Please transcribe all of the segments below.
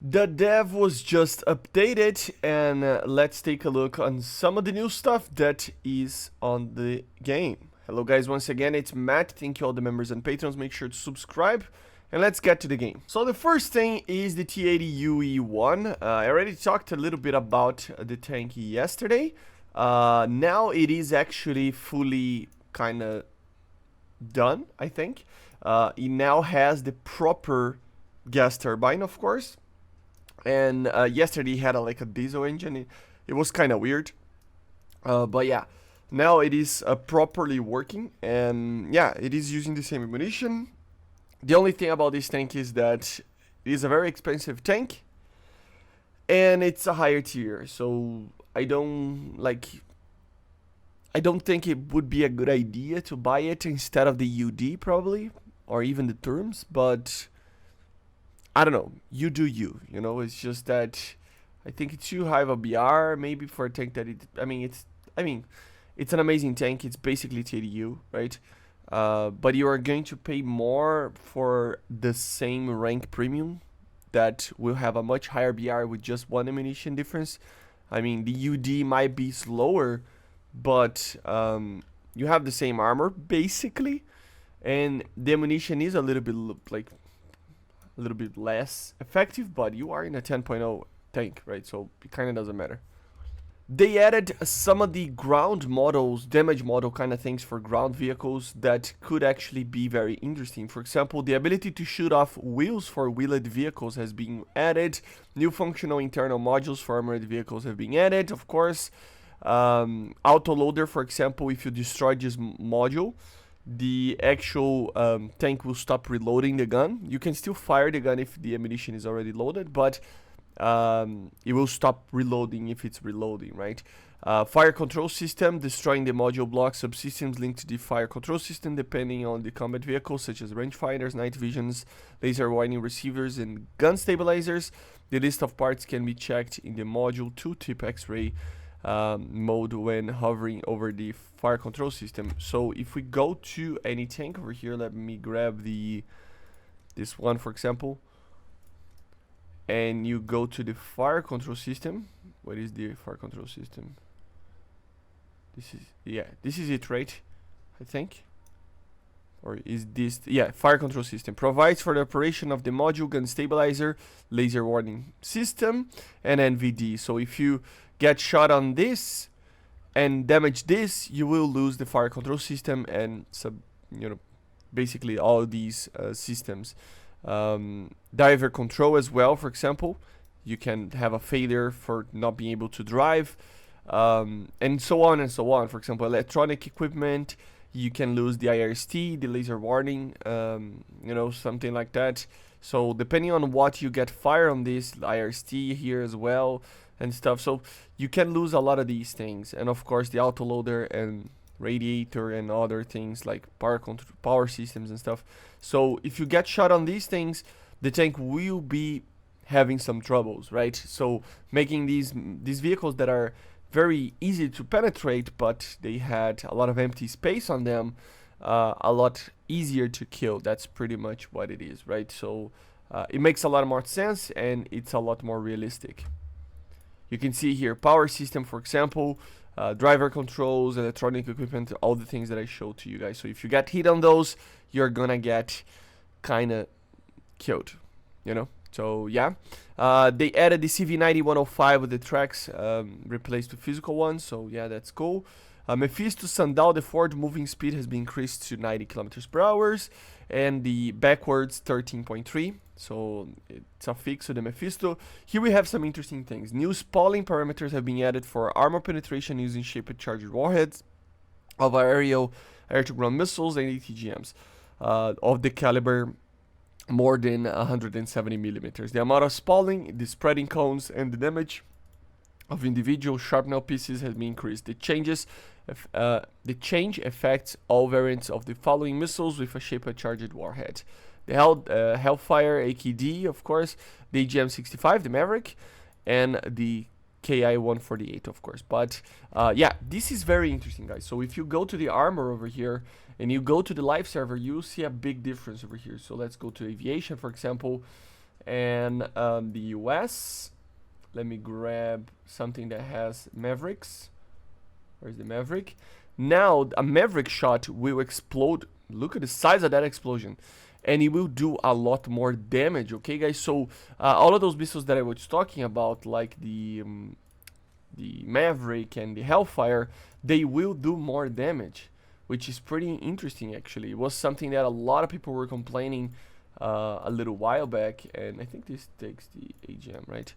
The dev was just updated, and let's take a look on some of the new stuff that is on the game. Hello guys, once again it's Matt. Thank you all the members and patrons. Make sure to subscribe and let's get to the game. So the first thing is the T-80UE-1. I already talked a little bit about the tank yesterday. Now it is actually fully kind of done, I think. It now has the proper gas turbine, of course. And yesterday he had like a diesel engine. It was kind of weird, but yeah, now it is properly working, and yeah, it is using the same ammunition. The only thing about this tank is that it is a very expensive tank, and it's a higher tier. So I don't think it would be a good idea to buy it instead of the UD probably, or even the terms, but I don't know, you do you, it's just that I think it's too high of a BR maybe for a tank that it's an amazing tank. It's basically TDU, right? But you are going to pay more for the same rank premium that will have a much higher BR with just one ammunition difference. I mean, the UD might be slower, but you have the same armor basically, and the ammunition is a little bit less effective, but you are in a 10.0 tank, right? So it kind of doesn't matter. They added some of the ground models, damage model kind of things for ground vehicles that could actually be very interesting. For example, the ability to shoot off wheels for wheeled vehicles has been added. New functional internal modules for armored vehicles have been added, of course. Autoloader, for example, if you destroy this module, the actual tank will stop reloading the gun. You can still fire the gun if the ammunition is already loaded, but it will stop reloading if it's reloading, right? Fire control system, destroying the module block subsystems linked to the fire control system depending on the combat vehicles, such as rangefinders, night visions, laser warning receivers, and gun stabilizers. The list of parts can be checked in the module tooltip X-ray mode when hovering over the fire control system. So if we go to any tank over here, let me grab this one for example, and you go to the fire control system. What is the fire control system? This is it, right? I think. Or is this, yeah, fire control system provides for the operation of the module, gun stabilizer, laser warning system, and NVD. So if you get shot on this and damage this, you will lose the fire control system and basically all these systems. Diver control as well, for example, you can have a failure for not being able to drive, and so on and so on. For example, electronic equipment, you can lose the IRST, the laser warning, something like that. So depending on what you get fire on this, IRST here as well and stuff, so you can lose a lot of these things. And of course the autoloader and radiator and other things like power systems and stuff. So if you get shot on these things, the tank will be having some troubles, right? So making these vehicles that are very easy to penetrate, but they had a lot of empty space on them, a lot easier to kill. That's pretty much what it is, right? So it makes a lot more sense, and it's a lot more realistic. You can see here power system, for example, driver controls, electronic equipment, all the things that I showed to you guys. So if you get hit on those, you're gonna get kind of killed, So yeah, they added the CV90-105 with the tracks replaced with physical ones. So yeah, that's cool. Mephisto Sandal, the forward moving speed has been increased to 90 kilometers per hour, and the backwards 13.3. So it's a fix to the Mephisto. Here we have some interesting things. New spalling parameters have been added for armor penetration using shaped charged warheads of aerial air-to-ground missiles and ATGMs of the caliber more than 170 millimeters. The amount of spalling, the spreading cones, and the damage of individual shrapnel pieces has been increased. The change affects all variants of the following missiles with a shaped charged warhead: the Hellfire AKD, of course, the AGM-65, the Maverick, and the KI-148, of course. But yeah, this is very interesting, guys. So if you go to the armor over here and you go to the live server, you'll see a big difference over here. So let's go to aviation, for example. And the US, let me grab something that has Mavericks. Where's the Maverick? Now a Maverick shot will explode. Look at the size of that explosion, and it will do a lot more damage. Okay, guys. So all of those missiles that I was talking about, like the Maverick and the Hellfire, they will do more damage, which is pretty interesting. Actually, it was something that a lot of people were complaining a little while back, and I think this takes the AGM, right?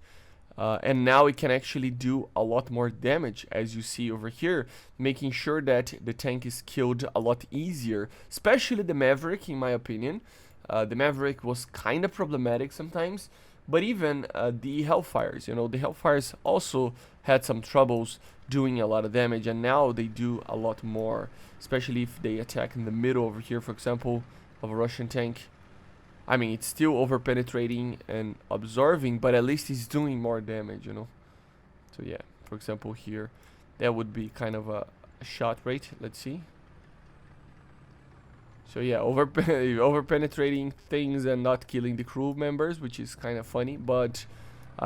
And now it can actually do a lot more damage, as you see over here, making sure that the tank is killed a lot easier, especially the Maverick, in my opinion. The Maverick was kind of problematic sometimes, but even the Hellfires, you know, the Hellfires also had some troubles doing a lot of damage, and now they do a lot more, especially if they attack in the middle over here, for example, of a Russian tank. I mean, it's still over-penetrating and absorbing, but at least it's doing more damage, you know. So yeah, for example here, that would be kind of a shot rate. Let's see. So yeah, over-penetrating things and not killing the crew members, which is kind of funny, but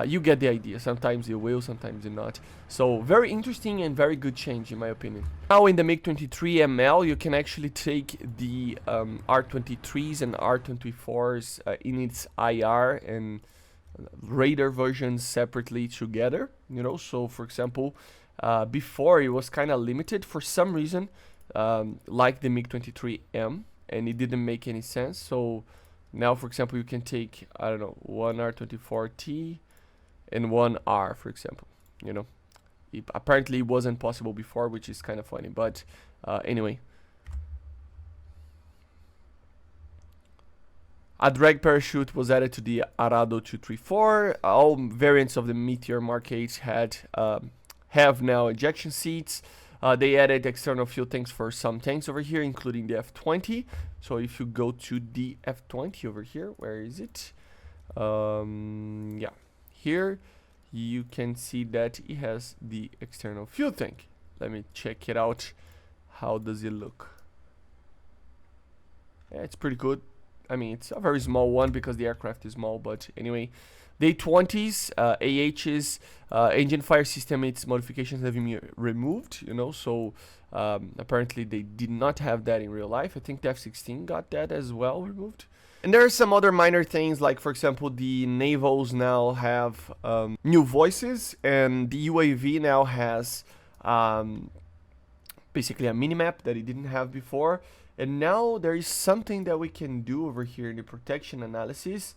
you get the idea. Sometimes it will, sometimes it not. So very interesting and very good change in my opinion. Now in the MiG-23 ML, you can actually take the R-23s and R-24s in its IR and radar versions separately together, you know. So for example, before it was kind of limited for some reason, like the MiG-23M, and it didn't make any sense. So now, for example, you can take, I don't know, one R-24T and one R, for example, you know. Apparently it wasn't possible before, which is kind of funny, but anyway. A drag parachute was added to the Arado 234. All variants of the Meteor Mark 8 have now ejection seats. They added external fuel tanks for some tanks over here, including the F-20. So if you go to the F-20 over here, where is it? Yeah, here you can see that it has the external fuel tank. Let me check it out. How does it look? Yeah, it's pretty good. I mean, it's a very small one because the aircraft is small, but anyway. The A-20s, AHs, engine fire system, its modifications have been removed, you know, so apparently they did not have that in real life. I think the F-16 got that as well removed. And there are some other minor things, like for example, the Navals now have new voices, and the UAV now has basically a minimap that it didn't have before. And now there is something that we can do over here in the protection analysis.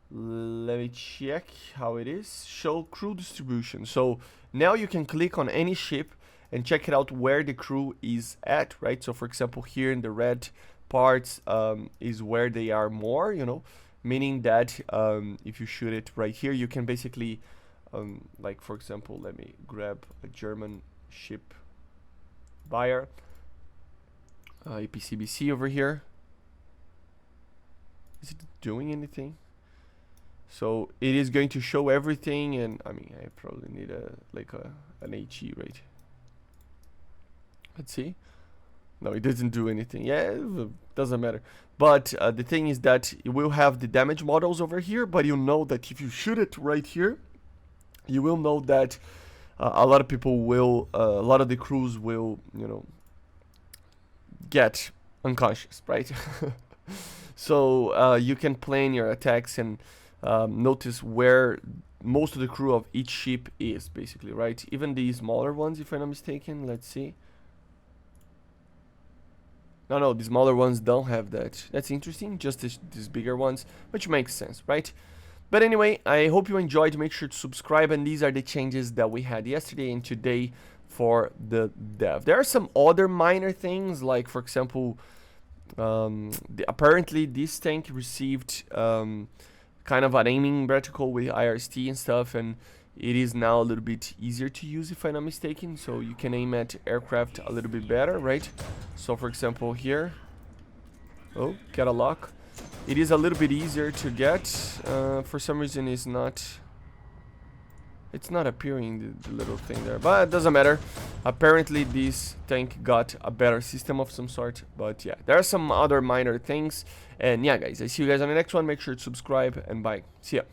Let me check how it is. Show crew distribution. So now you can click on any ship and check it out where the crew is at, right? So for example, here in the red parts is where they are more, you know, meaning that if you shoot it right here, you can basically like for example, let me grab a German ship buyer, APCBC over here. Is it doing anything? So it is going to show everything, and I mean, I probably need an HE, right? Let's see. No, it doesn't do anything. Yeah, it doesn't matter. But the thing is that it will have the damage models over here, but you'll know that if you shoot it right here, you will know that a lot of people will, a lot of the crews will, you know, get unconscious, right? So you can plan your attacks and notice where most of the crew of each ship is, basically, right? Even the smaller ones, if I'm not mistaken. Let's see. No, the smaller ones don't have that. That's interesting. Just these bigger ones, which makes sense, right? But anyway, I hope you enjoyed. Make sure to subscribe, and these are the changes that we had yesterday and today for the dev. There are some other minor things, like for example, apparently this tank received kind of an aiming reticle with IRST and stuff, and it is now a little bit easier to use, if I'm not mistaken. So you can aim at aircraft a little bit better, right? So for example here, oh, get a lock. It is a little bit easier to get. For some reason it's not It's not appearing, the little thing there, but it doesn't matter. Apparently this tank got a better system of some sort, but yeah, there are some other minor things. And yeah guys, I see you guys on the next one. Make sure to subscribe and bye. See ya.